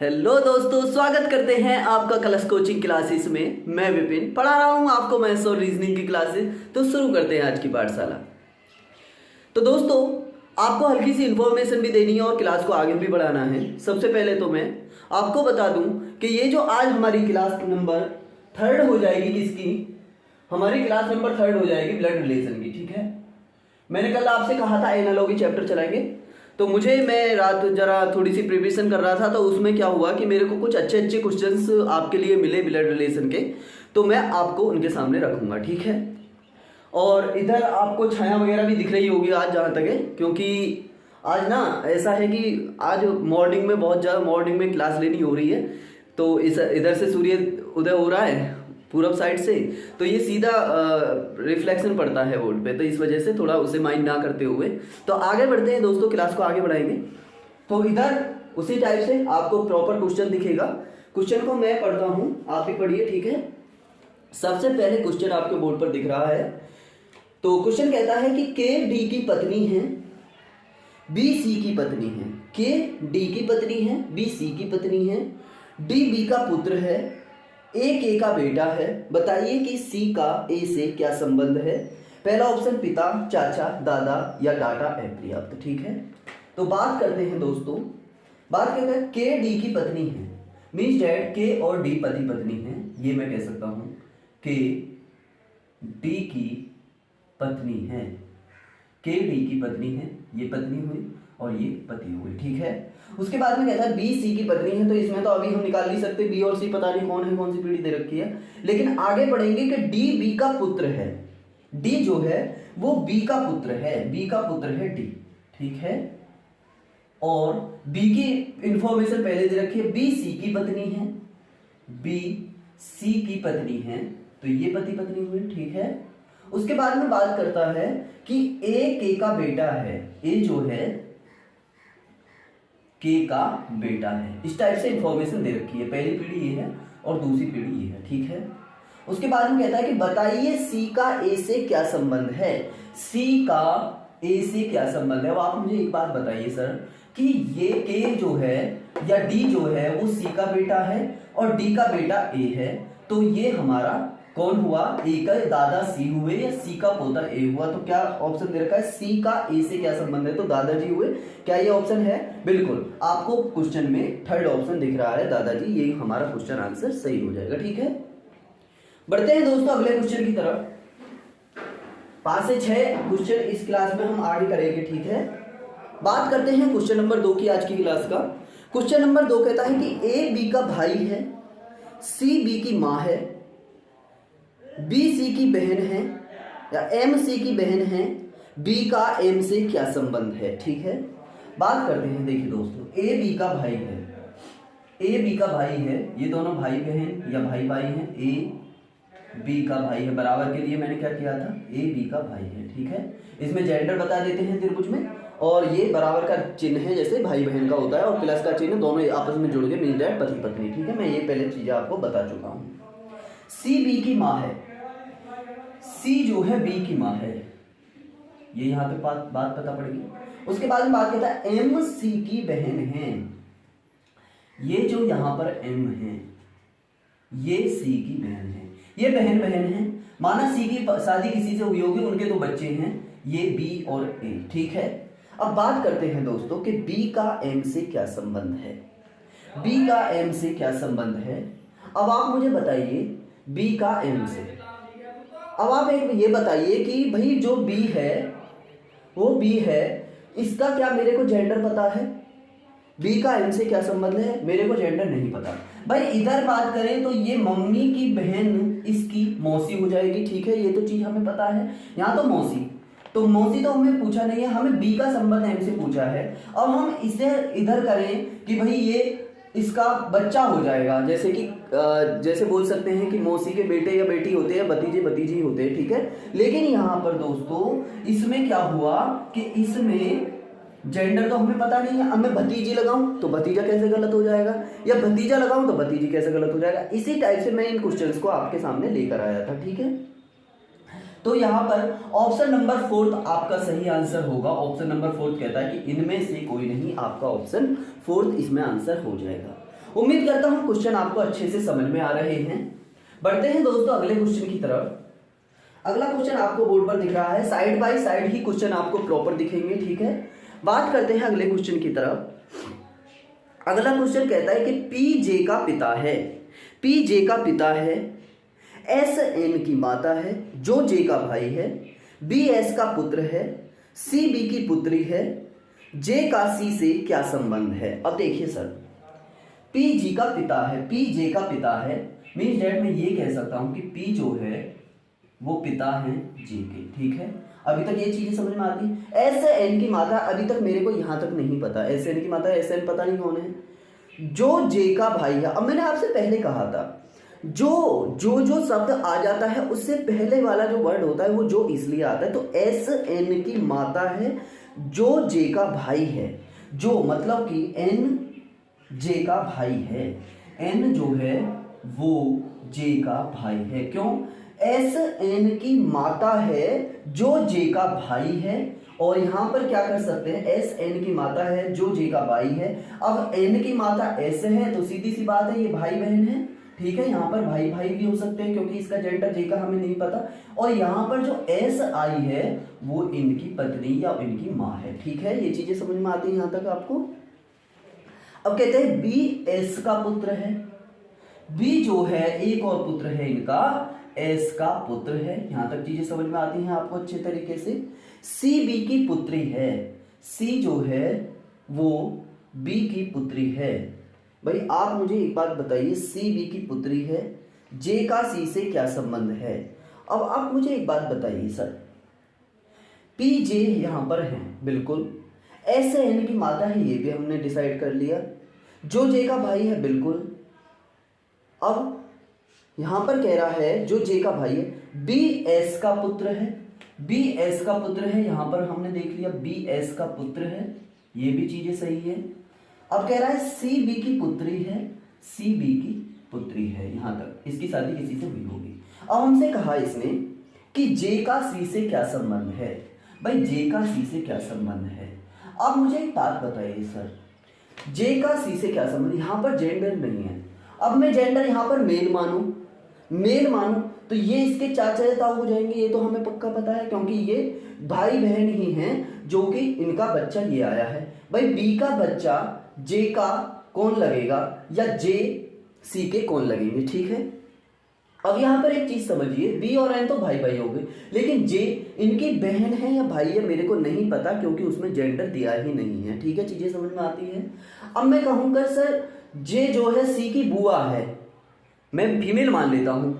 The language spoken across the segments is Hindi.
हेलो दोस्तों, स्वागत करते हैं आपका कलश कोचिंग क्लासेस में। मैं विपिन पढ़ा रहा हूं आपको मैथ्स और रीजनिंग की क्लासेस। तो शुरू करते हैं आज की पाठशाला। तो दोस्तों, आपको हल्की सी इन्फॉर्मेशन भी देनी है और क्लास को आगे भी बढ़ाना है। सबसे पहले तो मैं आपको बता दूं कि ये जो आज हमारी क्लास नंबर 3 हो जाएगी, किसकी? हमारी क्लास नंबर 3 हो जाएगी ब्लड रिलेशन की। ठीक है, मैंने कल आपसे कहा था एनालॉजी चैप्टर चलाएंगे, तो मैं रात जरा थोड़ी सी प्रिपरेशन कर रहा था। तो उसमें क्या हुआ कि मेरे को कुछ अच्छे अच्छे क्वेश्चंस आपके लिए मिले ब्लड रिलेशन के, तो मैं आपको उनके सामने रखूंगा। ठीक है, और इधर आपको छाया वगैरह भी दिख रही होगी आज, जहाँ तक है, क्योंकि आज ना ऐसा है कि आज मॉर्निंग में बहुत ज़्यादा मॉर्निंग में क्लास लेनी हो रही है। तो इस इधर से सूर्य उदय हो रहा है पूरब साइड से, तो ये सीधा रिफ्लेक्शन पड़ता है बोर्ड पे, तो इस वजह से थोड़ा उसे माइंड ना करते हुए तो आगे बढ़ते हैं दोस्तों, क्लास को आगे बढ़ाएंगे। तो इधर उसी टाइप से आपको प्रॉपर क्वेश्चन दिखेगा। क्वेश्चन को मैं पढ़ता हूं, आप भी पढ़िए। ठीक है, सबसे पहले क्वेश्चन आपके बोर्ड पर दिख रहा है। तो क्वेश्चन कहता है कि के डी की पत्नी है, बी सी की पत्नी है। के डी की पत्नी है, बी सी की पत्नी है, डी बी का पुत्र है, ए के का बेटा है। बताइए कि सी का ए से क्या संबंध है? पहला ऑप्शन पिता, चाचा, दादा या डाटा अपर्याप्त। ठीक है, तो बात करते हैं दोस्तों। बात करते हैं के डी की पत्नी है, मीन्स डैट के और डी पति पत्नी है। ये मैं कह सकता हूं के डी की पत्नी है, के डी की पत्नी है, ये पत्नी हुई और ये पति हुई। ठीक है, उसके बाद में कहता है बी सी की पत्नी है। तो इसमें तो अभी हम निकाल नहीं सकते, बी और सी पता नहीं कौन है, कौन सी पीढ़ी दे रखी है, लेकिन आगे बढ़ेंगे कि डी बी का पुत्र है। डी जो है वो बी का पुत्र है, बी का पुत्र है डी। ठीक है, और बी की इंफॉर्मेशन पहले दे रखी है, बी सी की पत्नी है, बी सी की पत्नी है, तो ये पति पत्नी हुई। ठीक है, उसके बाद में बात करता है कि ए के का बेटा है, ए जो है के का बेटा है। इस टाइप से इंफॉर्मेशन दे रखी है, पहली पीढ़ी ये है और दूसरी पीढ़ी ये है। ठीक है, उसके बाद में कहता है कि बताइए सी का ए से क्या संबंध है? सी का ए से क्या संबंध है? अब आप मुझे एक बात बताइए सर, कि ये के जो है या डी जो है वो सी का बेटा है और डी का बेटा ए है, तो ये हमारा कौन हुआ? ए का दादा सी हुए या सी का पोता ए हुआ? तो क्या ऑप्शन दे रखा है, सी का ए से क्या संबंध है? तो दादाजी हुए। क्या ये ऑप्शन है? बिल्कुल, आपको क्वेश्चन में थर्ड ऑप्शन दिख रहा है, दादाजी। ये हमारा क्वेश्चन आंसर सही हो जाएगा। ठीक है, बढ़ते हैं दोस्तों अगले क्वेश्चन की तरफ। 5 से 6 क्वेश्चन इस क्लास में हम आगे करेंगे। ठीक है, बात करते हैं क्वेश्चन नंबर 2 की आज की क्लास का। क्वेश्चन नंबर 2 कहता है कि ए बी का भाई है, सी बी की माँ है, बी सी की बहन है या एम सी की बहन है, बी का एम से क्या संबंध है? ठीक है, बात करते हैं। देखिए दोस्तों, ए बी का भाई है, ए बी का भाई है, ये दोनों भाई बहन या भाई भाई हैं। ए बी का भाई है, बराबर के लिए मैंने क्या किया था, ए बी का भाई है। ठीक है, इसमें जेंडर बता देते हैं त्रिभुज में, और ये बराबर का चिन्ह है जैसे भाई बहन का होता है, और प्लस का चिन्ह, दोनों आपस में जुड़ के मिल जाए पति पत्नी। ठीक है, मैं ये पहले चीजें आपको बता चुका हूं। सी बी की माँ है, सी जो है बी की माँ है, ये यहाँ पे बात पता पड़ेगी। उसके बाद में बात करता है एम सी की बहन है, ये जो यहाँ पर एम है ये सी की बहन है, ये बहन है। माना सी की शादी किसी से हुई होगी, उनके 2 बच्चे हैं, ये बी और ए। ठीक है, अब बात करते हैं दोस्तों कि बी का एम से क्या संबंध है? बी का एम से क्या संबंध है? अब आप मुझे बताइए बी का एम से। अब आप एक ये बताइए कि भाई जो बी है वो बी है, इसका क्या मेरे को जेंडर पता है? बी का एम से क्या संबंध है? मेरे को जेंडर नहीं पता। भाई इधर बात करें तो ये मम्मी की बहन इसकी मौसी हो जाएगी। ठीक है, ये तो चीज हमें पता है। यहाँ तो मौसी तो हमें पूछा नहीं है, हमें बी का संबंध एम से पूछा है। अब हम इसे इधर करें कि भाई ये इसका बच्चा हो जाएगा, जैसे बोल सकते हैं कि मौसी के बेटे या बेटी होते हैं, भतीजे भतीजी होते हैं। ठीक है, लेकिन यहाँ पर दोस्तों इसमें क्या हुआ कि इसमें जेंडर तो हमें पता नहीं है। अब मैं भतीजी लगाऊं तो भतीजा कैसे गलत हो जाएगा, या भतीजा लगाऊं तो भतीजी कैसे गलत हो जाएगा। इसी टाइप से मैं इन क्वेश्चंस को आपके सामने लेकर आया था। ठीक है, तो यहाँ पर ऑप्शन नंबर 4 आपका सही आंसर होगा। ऑप्शन नंबर 4 कहता है कि इनमें से कोई नहीं, आपका ऑप्शन 4 इसमें आंसर हो जाएगा। उम्मीद करता हूं क्वेश्चन आपको अच्छे से समझ में आ रहे हैं। बढ़ते हैं दोस्तों अगले क्वेश्चन की तरफ। अगला क्वेश्चन आपको बोर्ड पर दिख रहा है, side by side he question आपको प्रॉपर दिखेंगे, ठीक है। बात करते हैं अगले क्वेश्चन की तरफ। अगला क्वेश्चन कहता है कि पी जे का पिता है, पी जे का पिता है, एस एन की माता है, जो जे का भाई है, बी एस का पुत्र है, सी बी की पुत्री है, जे का सी से क्या संबंध है। अब देखिए सर, पी जी का पिता है, पी जे का पिता है, मीन्स डैट मैं ये कह सकता हूं कि पी जो है वो पिता है जे के, ठीक है। अभी तक ये चीजें समझ में आती है। एस एन की माता अभी तक मेरे को यहां तक नहीं पता, एस एन की माता, एस एन पता नहीं कौन है, जो जे का भाई है। अब मैंने आपसे पहले कहा था जो शब्द आ जाता है उससे पहले वाला जो वर्ड होता है वो जो इसलिए आता है। तो एस एन की माता है, जो जे का भाई है, जो मतलब कि एन जे का भाई है, एन जो है वो जे का भाई है। क्यों? एस एन की माता है जो जे का भाई है, और यहां पर क्या कर सकते हैं, एस एन की माता है जो जे का भाई है। अब एन की माता एस है तो सीधी सी बात है ये भाई बहन है, ठीक है। यहाँ पर भाई भाई भी हो सकते हैं क्योंकि इसका जेंडर जे का हमें नहीं पता। और यहाँ पर जो एस आई है वो इनकी पत्नी या इनकी माँ है, ठीक है। ये चीजें समझ में आती है यहाँ तक आपको। अब कहते हैं बी एस का पुत्र है, बी जो है एक और पुत्र है इनका, एस का पुत्र है। यहां तक चीजें समझ में आती हैं आपको अच्छे तरीके से। सी बी की पुत्री है, सी जो है वो बी की पुत्री है। भाई आप मुझे एक बात बताइए, सी बी की पुत्री है, जे का सी से क्या संबंध है। अब आप मुझे एक बात बताइए सर, पी जे यहां पर है बिल्कुल, एस एन की माता है ये भी हमने डिसाइड कर लिया, जो जे का भाई है बिल्कुल। अब यहां पर कह रहा है जो जे का भाई है, बी एस का पुत्र है, बी एस का पुत्र है, यहां पर हमने देख लिया बी एस का पुत्र है, ये भी चीजें सही है। अब कह रहा है सी बी की पुत्री है, सी बी की पुत्री है, यहां तक इसकी शादी किसी से हुई होगी। अब हमसे कहा इसने कि जे का सी से क्या संबंध है। भाई जे का सी से क्या संबंध है। अब मुझे एक बात बताइए सर, जे का सी से क्या संबंध, यहां पर जेंडर नहीं है। अब मैं जेंडर यहां पर मेल मानूं तो ये इसके चाचा या ताऊ हो जाएंगे, ये तो हमें पक्का पता है क्योंकि ये भाई बहन ही हैं जो कि इनका बच्चा ये आया है। भाई बी का बच्चा जे का कौन लगेगा या जे सी के कौन लगेंगे, ठीक है। अब यहां पर एक चीज समझिए, बी और एन तो भाई भाई हो गए, लेकिन जे इनकी बहन है या भाई है मेरे को नहीं पता क्योंकि उसमें जेंडर दिया ही नहीं है, ठीक है। चीजें समझ में आती है। अब मैं कहूंगा सर जे जो है सी की बुआ है, मैं फीमेल मान लेता हूं,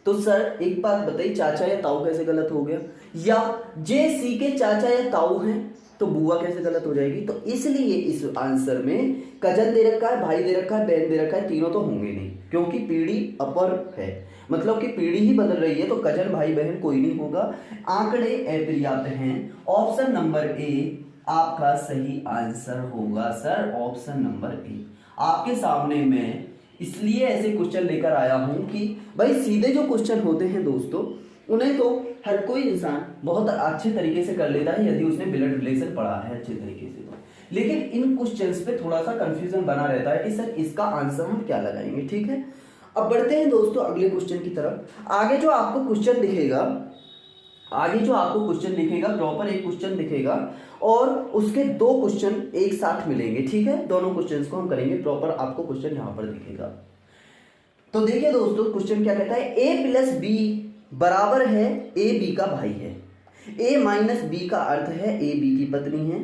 तो सर एक बात बताइए चाचा या ताऊ कैसे गलत हो गया, या जे सी के चाचा या ताऊ हैं तो बुआ कैसे गलत हो जाएगी। तो इसलिए इस आंसर में कजन दे रखा है, भाई दे रखा है, बहन दे रखा है, तीनों तो होंगे नहीं क्योंकि पीढ़ी अपर है, मतलब कि पीढ़ी ही बदल रही है, तो कजन भाई बहन कोई नहीं होगा। आंकड़े अपर्याप्त हैं, ऑप्शन नंबर ए आपका सही आंसर होगा सर, ऑप्शन नंबर ए। आपके सामने मैं इसलिए ऐसे क्वेश्चन लेकर आया हूं कि भाई सीधे जो क्वेश्चन होते हैं दोस्तों उन्हें तो हर कोई इंसान बहुत अच्छे तरीके से कर लेता है यदि उसने ब्लड रिलेशन पढ़ा है अच्छे तरीके से तो, लेकिन इन क्वेश्चंस पे थोड़ा सा कंफ्यूजन बना रहता है कि सर इसका आंसर हम क्या लगाएंगे, ठीक है। अब बढ़ते हैं दोस्तों अगले क्वेश्चन की तरफ। आगे जो आपको क्वेश्चन दिखेगा प्रॉपर एक क्वेश्चन दिखेगा और उसके दो क्वेश्चन एक साथ मिलेंगे, ठीक है। दोनों क्वेश्चंस को हम करेंगे प्रॉपर, आपको क्वेश्चन यहां पर दिखेगा। तो देखिए दोस्तों क्वेश्चन क्या कहता है, ए प्लस बी बराबर है ए बी का भाई है, ए माइनस बी का अर्थ है ए बी की पत्नी है,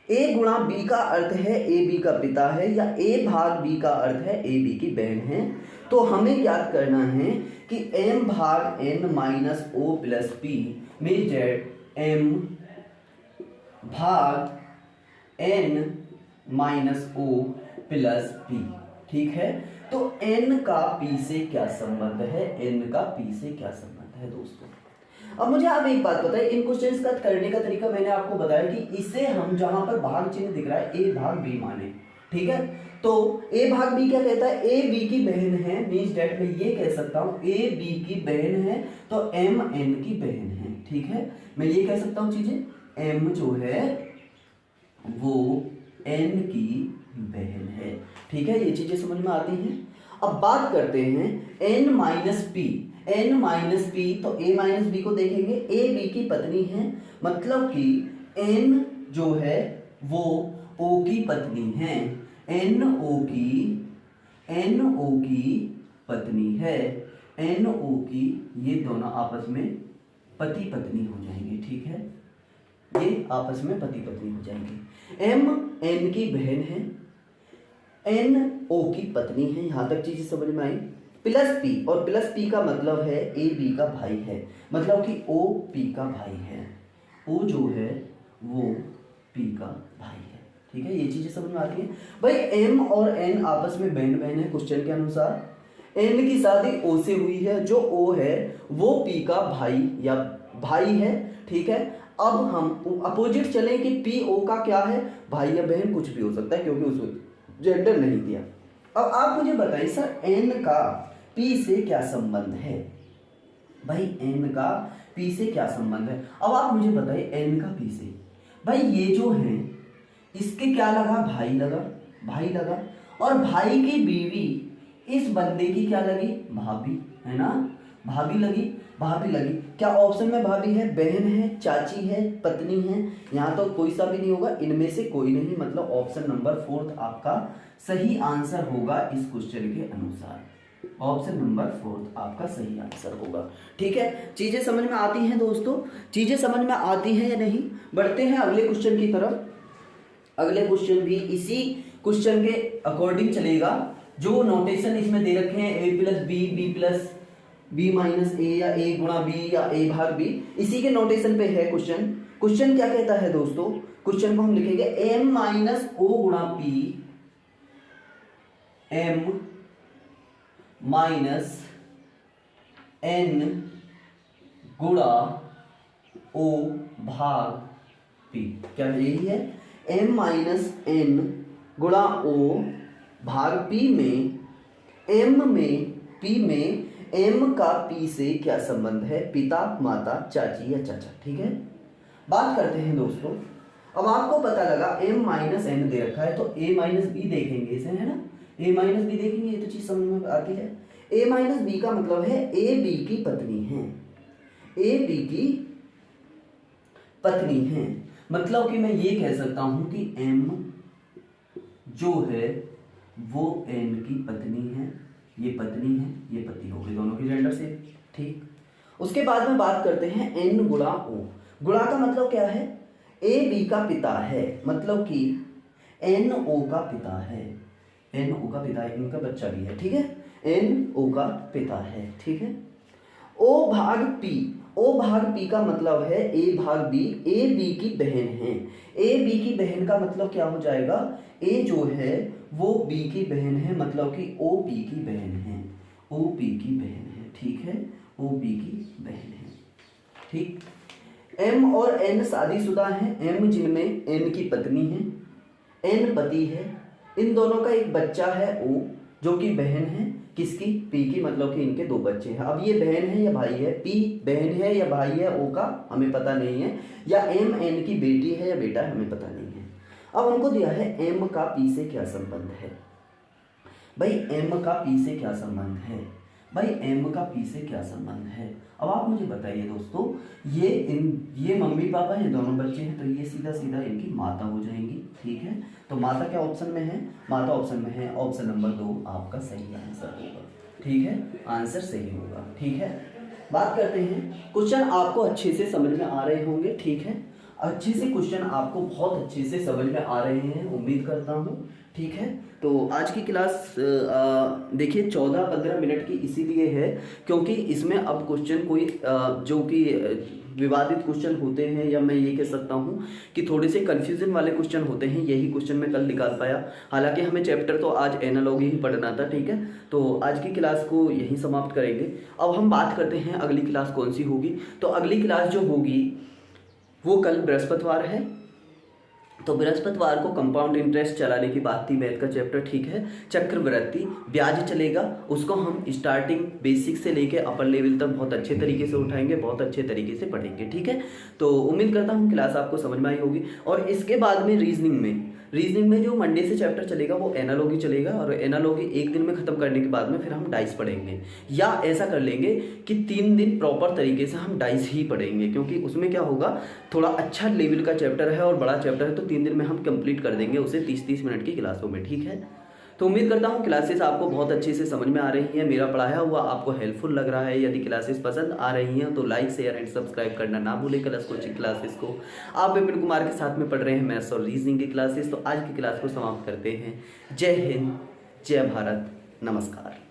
ए गुणा बी का अर्थ है ए बी का पिता है, या ए भाग बी का अर्थ है ए बी की बहन है। तो हमें ज्ञात करना है कि m भाग n minus O plus P means that m भाग n minus O plus P, ठीक है। तो n का p से क्या संबंध है, n का p से क्या संबंध है दोस्तों। अब मुझे आप एक बात बताइए, इन क्वेश्चंस का करने का तरीका मैंने आपको बताया कि इसे हम जहां पर भाग चिन्ह दिख रहा है a भाग b माने, ठीक है। तो a भाग b क्या कहता है, a b की बहन है, मींस डेट में ये कह सकता हूं a b की बहन है तो m n की बहन है, ठीक है। मैं ये कह सकता हूं चीजें, m जो है वो n की बहन है। ठीक है, ये चीजें समझ में आती हैं। अब बात करते हैं n minus P. n minus P तो a माइनस बी को देखेंगे, a b की पत्नी है, मतलब कि n जो है वो o की पत्नी है, n o की पत्नी है, n o की, ये दोनों आपस में पति पत्नी हो जाएंगे। ठीक है, ये आपस में पति पत्नी हो जाएंगे। m n की बहन है, n o की पत्नी है, यहां तक चीजें समझ में आई। प्लस p, और प्लस p का मतलब है a b का भाई है, मतलब कि o p का भाई है, o जो है वो p का भाई है। ठीक है, ये चीजें समझ में आती है। भाई m और n आपस में बहन बहन है क्वेश्चन के अनुसार। n की शादी o से हुई है, जो o है वो p का भाई या भाई है। ठीक है, अब हम अपोजिट चलें कि p o का क्या है, भाई या बहन, कुछ भी हो सकता है क्योंकि उसमें जेंडर नहीं दिया। अब आप मुझे बताइए सर n का p से क्या संबंध है। भाई n का p से क्या संबंध है, अब आप मुझे बताइए n का p से। भाई ये जो है इसके क्या लगा, भाई लगा, भाई लगा, और भाई की बीवी इस बंदे की क्या लगी, भाभी, है ना, भाभी लगी, भाभी लगी। क्या ऑप्शन में भाभी है, बहन है, चाची है, पत्नी है, यहाँ तो कोई सा भी नहीं होगा, इनमें से कोई नहीं, मतलब ऑप्शन नंबर 4 आपका सही आंसर होगा इस क्वेश्चन के अनुसार। ऑप्शन नंबर 4 आपका सही आंसर होगा। ठीक है, चीजें समझ में आती हैं दोस्तों, चीजें समझ में आती हैं या नहीं। बढ़ते हैं अगले क्वेश्चन की तरफ। अगले क्वेश्चन भी इसी क्वेश्चन के अकॉर्डिंग चलेगा, जो नोटेशन इसमें दे रखे हैं a plus B, B plus B minus A, या a गुणा बी, या a भाग बी, इसी के नोटेशन पे है क्वेश्चन। क्वेश्चन क्या कहता है दोस्तों, क्वेश्चन को हम लिखेंगे m माइनस o गुणा p, m माइनस n गुणा o भाग p। क्या यही है, m माइनस n गुणा o भाग p में m में p में m का p से क्या संबंध है, पिता, माता, चाची या चाचा। ठीक है, बात करते हैं दोस्तों। अब आपको पता लगा m माइनस n दे रखा है, तो a माइनस बी देखेंगे इसे, है ना, a माइनस बी देखेंगे, ये तो चीज समझ में आती है। a माइनस बी का मतलब है a b की पत्नी है, a b की पत्नी है, मतलब कि मैं ये कह सकता हूं कि m जो है वो n की पत्नी है, ये पत्नी है, ये पति हो गए, दोनों की जेंडर से। ठीक, उसके बाद में बात करते हैं n गुणा o। गुणा का मतलब क्या है, a b का पिता है, मतलब कि n o का पिता है, n o का पिता है, इनका बच्चा भी है। ठीक है, n o का पिता है। ठीक है, o भाग p, o भाग p का मतलब है a भाग b, a b की बहन है, a b की बहन का मतलब क्या हो जाएगा, a जो है वो b की बहन है, मतलब कि o p की बहन है, o p की बहन है। ठीक है, o p की बहन है। ठीक, m और n शादीशुदा हैं, m जिनमें n की पत्नी है, n पति है, इन दोनों का एक बच्चा है o, जो कि बहन है किसकी, p की, मतलब कि इनके दो बच्चे हैं। अब ये बहन है या भाई है, p बहन है या भाई है o का हमें पता नहीं है, या m n की बेटी है या बेटा है हमें पता नहीं है। अब उनको दिया है m का p से क्या संबंध है। भाई m का p से क्या संबंध है, भाई m का p से क्या संबंध है। अब आप मुझे बताइए दोस्तों, ये मम्मी पापा हैं, दोनों बच्चे हैं, तो ये सीधा सीधा इनकी माता हो जाएंगी। ठीक है, तो माता क्या ऑप्शन में है, माता ऑप्शन में है, ऑप्शन नंबर 2 आपका सही आंसर होगा। ठीक है, आंसर सही होगा। ठीक है, बात करते हैं, क्वेश्चन आपको अच्छे से समझ में आ रहे होंगे। ठीक है, अच्छे से क्वेश्चन आपको बहुत अच्छे से समझ में आ रहे हैं, उम्मीद करता हूँ। ठीक है, तो आज की क्लास देखिए 14-15 मिनट की इसीलिए है क्योंकि इसमें अब क्वेश्चन कोई जो कि विवादित क्वेश्चन होते हैं, या मैं ये कह सकता हूँ कि थोड़े से कन्फ्यूजन वाले क्वेश्चन होते हैं, यही क्वेश्चन मैं कल निकाल पाया। हालांकि हमें चैप्टर तो आज एनालॉजी ही पढ़ना था। ठीक है, तो आज की क्लास को यहीं समाप्त करेंगे। अब हम बात करते हैं अगली क्लास कौन सी होगी। तो अगली क्लास जो होगी वो कल बृहस्पतिवार है, तो बृहस्पतिवार को कंपाउंड इंटरेस्ट चलाने की बात थी, मैथ का चैप्टर। ठीक है, चक्रवृद्धि ब्याज चलेगा, उसको हम स्टार्टिंग बेसिक से लेके अपर लेवल तक बहुत अच्छे तरीके से उठाएंगे, बहुत अच्छे तरीके से पढ़ेंगे। ठीक है, तो उम्मीद करता हूँ क्लास आपको समझ में आई होगी। और इसके बाद में रीजनिंग में रीजनिंग में जो मंडे से चैप्टर चलेगा वो एनालॉजी चलेगा, और एनालॉजी एक दिन में खत्म करने के बाद में फिर हम डाइस पढ़ेंगे, या ऐसा कर लेंगे कि 3 दिन प्रॉपर तरीके से हम डाइस ही पढ़ेंगे, क्योंकि उसमें क्या होगा, थोड़ा अच्छा लेवल का चैप्टर है और बड़ा चैप्टर है, तो 3 दिन में हम कंप्लीट कर देंगे उसे 30-30 मिनट की क्लासों में। ठीक है, तो उम्मीद करता हूँ क्लासेस आपको बहुत अच्छे से समझ में आ रही हैं, मेरा पढ़ाया हुआ आपको हेल्पफुल लग रहा है। यदि क्लासेस पसंद आ रही हैं तो लाइक शेयर एंड सब्सक्राइब करना ना भूलें क्लास कोचिंग क्लासेस को। आप विपिन कुमार के साथ में पढ़ रहे हैं मैथ्स और रीजनिंग की क्लासेस। तो आज की क्लास को समाप्त करते हैं। जय हिंद, जय भारत, नमस्कार।